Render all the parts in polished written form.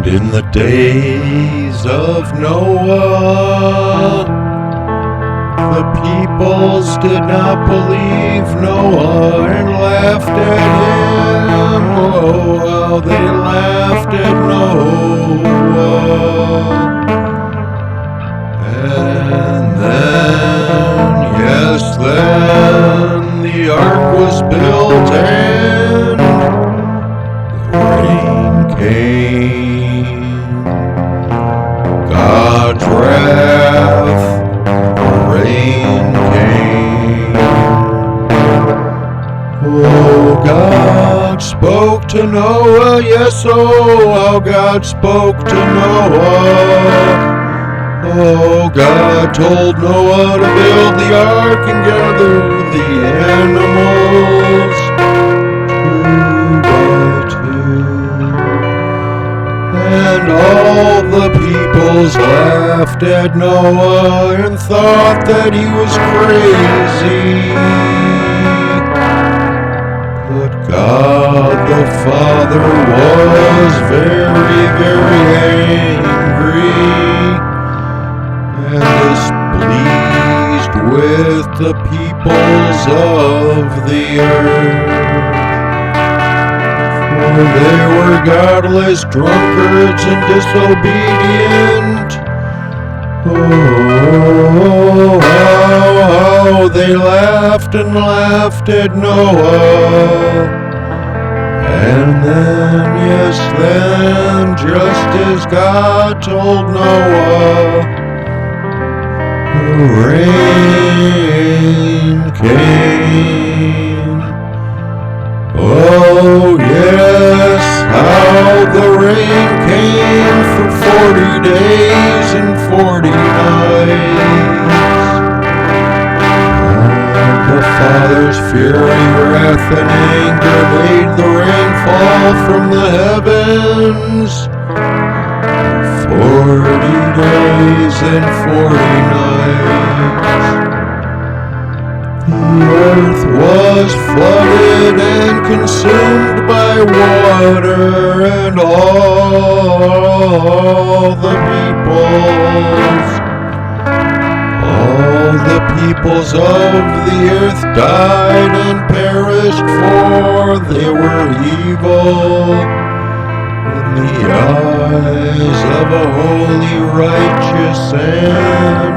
And in the days of Noah, the peoples did not believe Noah and laughed at him. Oh, how they laughed at Noah. And then the ark was built and the rain came. God's wrath, the rain came. Oh, God spoke to Noah, yes, oh, how God spoke to Noah. Oh, God told Noah to build the ark and gather the animals two by two. And all the peoples laughed at Noah and thought that he was crazy. But God the Father was very, very angry and displeased with the peoples of the earth. For they were godless, drunkards, and disobedient. Oh, how they laughed and laughed at Noah. And then, just as God told Noah, the rain came. Oh yes, how the rain came for 40 days and 40 nights. The Father's fury, wrath, and anger made the rain fall from the heavens. 40 days and 40 nights. The earth was flooded and consumed by water, and all the peoples of the earth died and perished, for they were evil in the eyes of a holy, righteous, and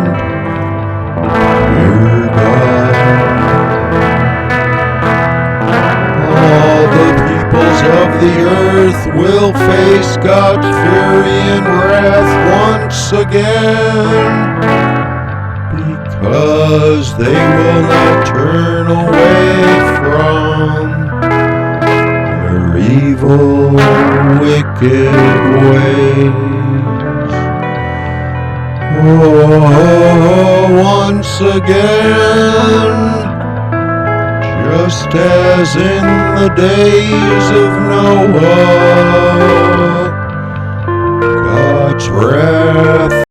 pure God. All the peoples of the earth will face God's fury and wrath once again, because they will not turn away from their evil, wicked ways. Oh, once again, just as in the days of Noah, God's wrath